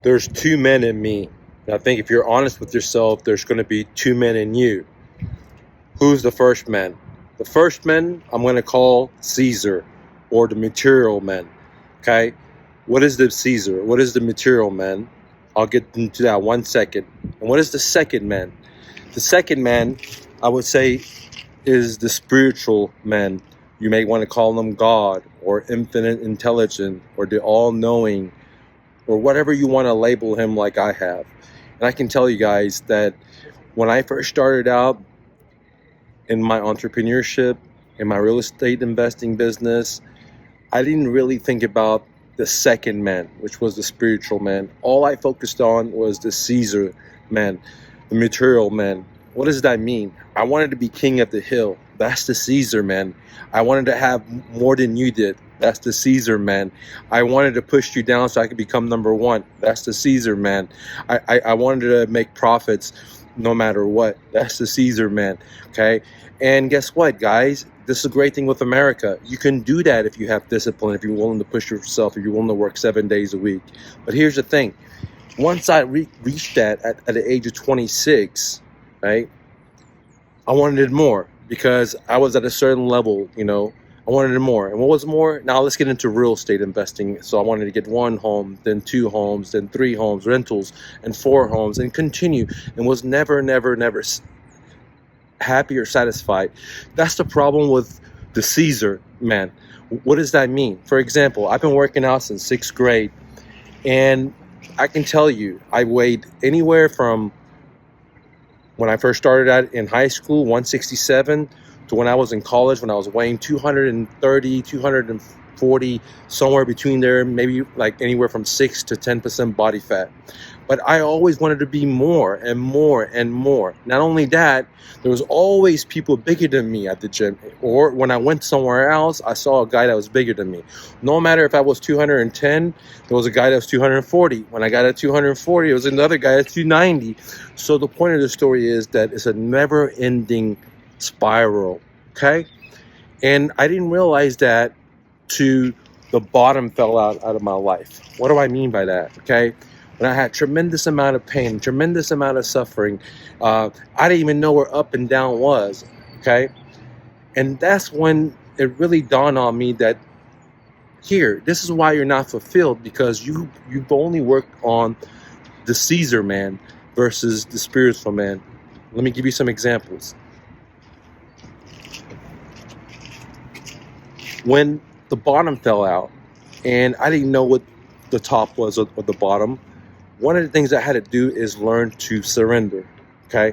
There's two men in me. And I think if you're honest with yourself, there's going to be two men in you. Who's the first man? The first man I'm going to call Caesar, or the material man. Okay? What is the Caesar? What is the material man? I'll get into that 1 second. And what is the second man? The second man, I would say, is the spiritual man. You may want to call him God, or infinite intelligent, or the all-knowing, or whatever you want to label him like I have. And I can tell you guys that when I first started out in my entrepreneurship, in my real estate investing business, I didn't really think about the second man, which was the spiritual man. All I focused on was the Caesar man, the material man. What does that mean? I wanted to be king of the hill. That's the Caesar man. I wanted to have more than you did. That's the Caesar man. I wanted to push you down so I could become number one. That's the Caesar man. I wanted to make profits no matter what. That's the Caesar man. Okay. And guess what, guys? This is a great thing with America. You can do that if you have discipline, if you're willing to push yourself, if you're willing to work 7 days a week. But here's the thing. Once I reached that at the age of 26, right, I wanted more because I was at a certain level, I wanted more. And what was more? Now let's get into real estate investing. So I wanted to get 1 home, then 2 homes, then 3 homes, rentals, and 4 homes, and continue, and was never happy or satisfied. That's the problem with the Caesar man. What does that mean? For example, I've been working out since 6th grade, and I can tell you, I weighed anywhere from when I first started out in high school, 167, to when I was in college, when I was weighing 230, 240, somewhere between there, maybe like anywhere from 6 to 10% body fat. But I always wanted to be more and more and more. Not only that, there was always people bigger than me at the gym. Or when I went somewhere else, I saw a guy that was bigger than me. No matter if I was 210, there was a guy that was 240. When I got at 240, there was another guy at 290. So the point of the story is that it's a never-ending spiral, okay? And I didn't realize that to the bottom fell out of my life. What do I mean by that, okay? When I had tremendous amount of pain, tremendous amount of suffering, I didn't even know where up and down was, okay? And that's when it really dawned on me that this is why you're not fulfilled, because you've only worked on the Caesar man versus the spiritual man. Let me give you some examples. When the bottom fell out and I didn't know what the top was or the bottom, one of the things I had to do is learn to surrender, okay?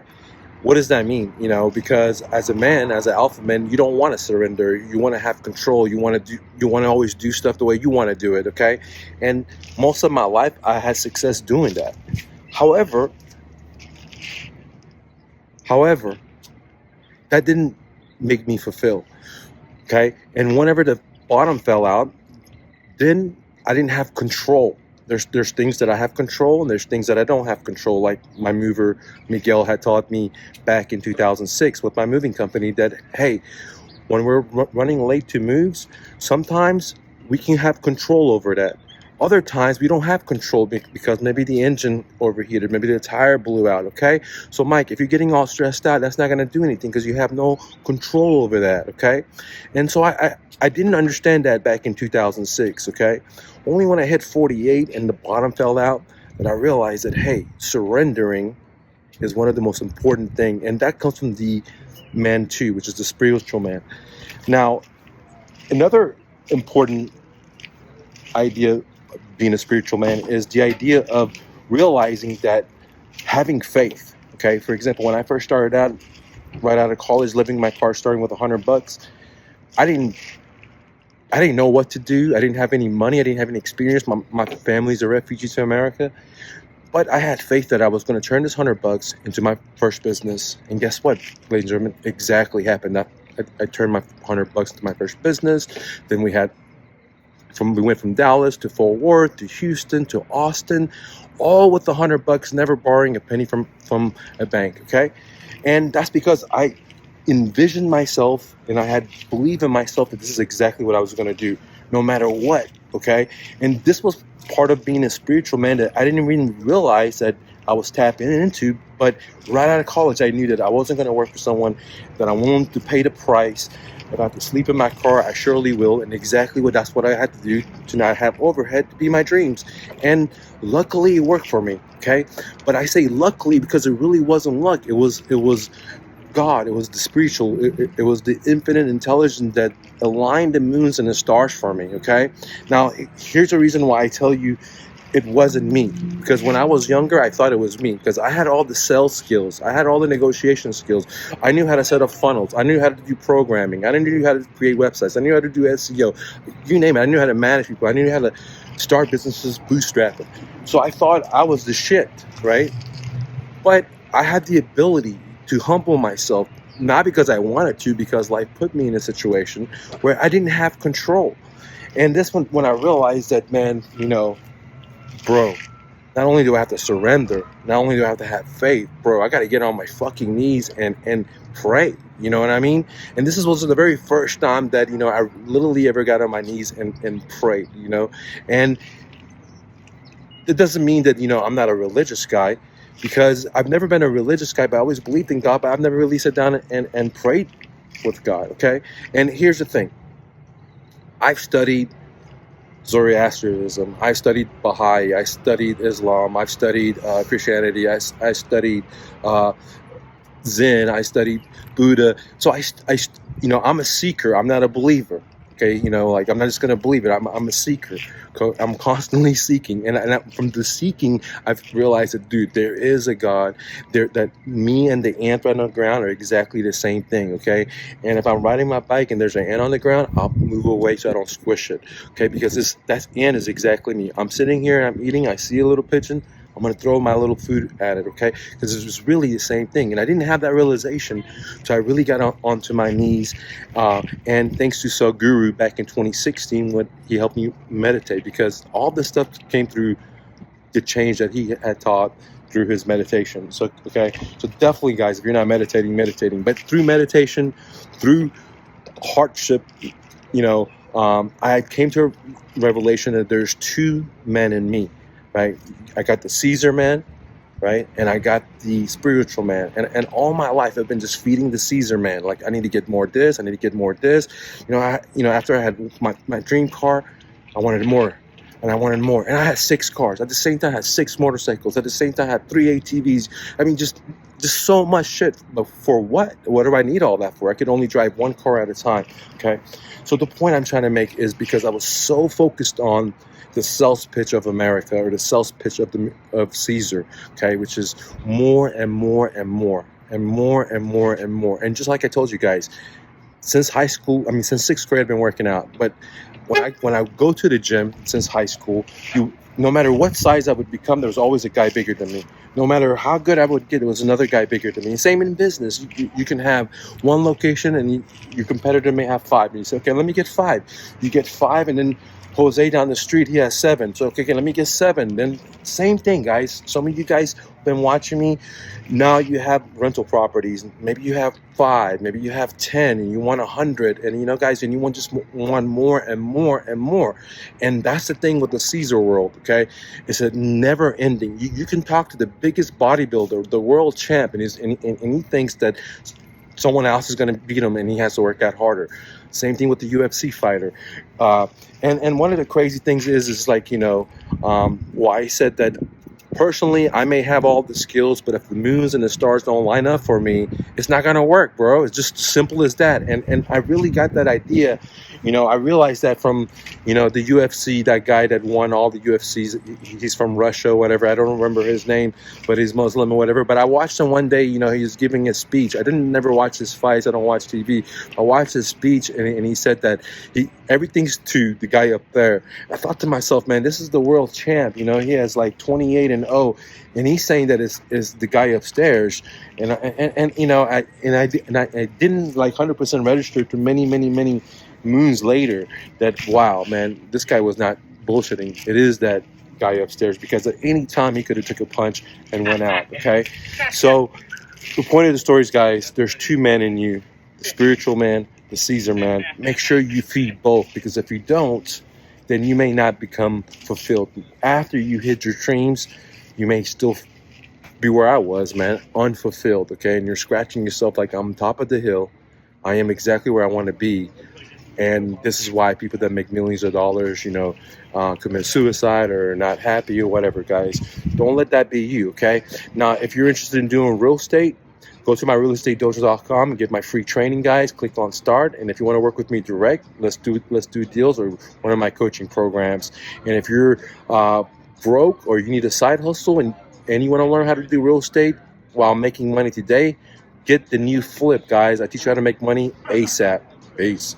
What does that mean? Because as a man, as an alpha man, you don't want to surrender. You want to have control. You want to always do stuff the way you want to do it, okay? And most of my life, I had success doing that. However, that didn't make me fulfilled, okay? And whenever the bottom fell out, then I didn't have control. There's things that I have control, and there's things that I don't have control. Like my mover, Miguel, had taught me back in 2006 with my moving company that, hey, when we're running late to moves, sometimes we can have control over that. Other times we don't have control because maybe the engine overheated, maybe the tire blew out, okay? So Mike, if you're getting all stressed out, that's not going to do anything because you have no control over that, okay? And so I didn't understand that back in 2006, okay? Only when I hit 48 and the bottom fell out that I realized that, hey, surrendering is one of the most important things. And that comes from the man too, which is the spiritual man. Now, another important idea of being a spiritual man is the idea of realizing that having faith, okay? For example, when I first started out, right out of college, living in my car, starting with $100, I didn't know what to do. I didn't have any money. I didn't have any experience. My family's a refugee to America. But I had faith that I was going to turn this $100 into my first business. And guess what, ladies and gentlemen? Exactly happened. I turned my $100 into my first business. Then we went from Dallas to Fort Worth to Houston to Austin, all with $100, never borrowing a penny from a bank, okay? And that's because I envisioned myself and I had believed in myself that this is exactly what I was going to do. No matter what, okay? And this was part of being a spiritual man that I didn't even realize that I was tapping into. But right out of college, I knew that I wasn't going to work for someone, that I wanted to pay the price. If I have to sleep in my car, I surely will. And that's what I had to do to not have overhead to be my dreams. And luckily it worked for me, okay? But I say luckily because it really wasn't luck. It was God. It was the spiritual. It was the infinite intelligence that aligned the moons and the stars for me, okay? Now, here's the reason why I tell you it wasn't me. Because when I was younger, I thought it was me. Because I had all the sales skills. I had all the negotiation skills. I knew how to set up funnels. I knew how to do programming. I knew how to create websites. I knew how to do SEO. You name it. I knew how to manage people. I knew how to start businesses, bootstrap it. So I thought I was the shit, right? But I had the ability to humble myself, not because I wanted to, because life put me in a situation where I didn't have control. And this one, when I realized that, man, bro, not only do I have to surrender, not only do I have to have faith, bro, I got to get on my fucking knees and pray. You know what I mean? And this was the very first time that, I literally ever got on my knees and prayed, And it doesn't mean that, I'm not a religious guy, because I've never been a religious guy, but I always believed in God, but I've never really sat down and prayed with God, okay? And here's the thing. I've studied Zoroastrianism. I studied Baha'i. I studied Islam. I've studied Christianity. I studied Zen. I studied Buddha. So I'm a seeker. I'm not a believer. Okay, I'm not just gonna believe it. I'm a seeker. I'm constantly seeking, and from the seeking, I've realized that, dude, there is a God. That me and the ant right on the ground are exactly the same thing. Okay, and if I'm riding my bike and there's an ant on the ground, I'll move away so I don't squish it. Okay, because that ant is exactly me. I'm sitting here, I'm eating. I see a little pigeon. I'm going to throw my little food at it, okay? Because it was really the same thing. And I didn't have that realization, so I really got onto my knees. And thanks to Sadhguru back in 2016, when he helped me meditate, because all this stuff came through the change that he had taught through his meditation. So definitely, guys, if you're not meditating. But through meditation, through hardship, I came to a revelation that there's two men in me. Right? I got the Caesar man, right? And I got the spiritual man. And all my life I've been just feeding the Caesar man. Like, I need to get more of this. I need to get more of this. After I had my dream car, I wanted more. And I wanted more. And I had 6 cars. At the same time, I had 6 motorcycles. At the same time, I had 3 ATVs. I mean, just so much shit. But for what? What do I need all that for? I could only drive 1 car at a time. Okay? So the point I'm trying to make is because I was so focused on the sales pitch of America, or the sales pitch of Caesar, okay, which is more and more and more and more and more and more. And just like I told you guys, since high school, since 6th grade, I've been working out. But when I go to the gym since high school, no matter what size I would become, there was always a guy bigger than me. No matter how good I would get, there was another guy bigger than me. Same in business. You can have 1 location and your competitor may have 5. And you say, okay, let me get 5. You get 5, and then Jose down the street, he has 7. So, okay, let me get 7. Then same thing, guys. Some of you guys have been watching me. Now you have rental properties. Maybe you have 5. Maybe you have 10, and you want 100. And, guys, and you want more and more and more. And that's the thing with the Caesar world, okay? It's a never ending. You can talk to the biggest bodybuilder, the world champ, and he thinks that someone else is going to beat him, and he has to work out harder. Same thing with the UFC fighter. And one of the crazy things is like, why I said that personally, I may have all the skills, but if the moons and the stars don't line up for me, it's not going to work, bro. It's just simple as that. And I really got that idea. I realized that from, the UFC, that guy that won all the UFCs, he's from Russia, whatever. I don't remember his name, but he's Muslim or whatever. But I watched him one day, he was giving a speech. I didn't never watch his fights. I don't watch TV. I watched his speech, and he said that everything's to the guy up there. I thought to myself, man, this is the world champ. He has like 28-0, and he's saying that is the guy upstairs. And I didn't like 100% register to many moons later that, wow, man, this guy was not bullshitting. It is that guy upstairs, because at any time he could have took a punch and went out. Okay, so the point of the story is, guys, there's 2 men in you: the spiritual man, the Caesar man. Make sure you feed both, because if you don't, then you may not become fulfilled. After you hit your dreams, you may still be where I was, man, unfulfilled, okay? And you're scratching yourself like, I'm top of the hill. I am exactly where I want to be. And this is why people that make millions of dollars, commit suicide or are not happy or whatever, guys. Don't let that be you, okay? Now, if you're interested in doing real estate, go to myrealestatedojo.com and get my free training, guys. Click on start. And if you want to work with me direct, let's do deals or one of my coaching programs. And if you're broke or you need a side hustle and you want to learn how to do real estate while making money today, get the new Flip, guys. I teach you how to make money ASAP. Peace.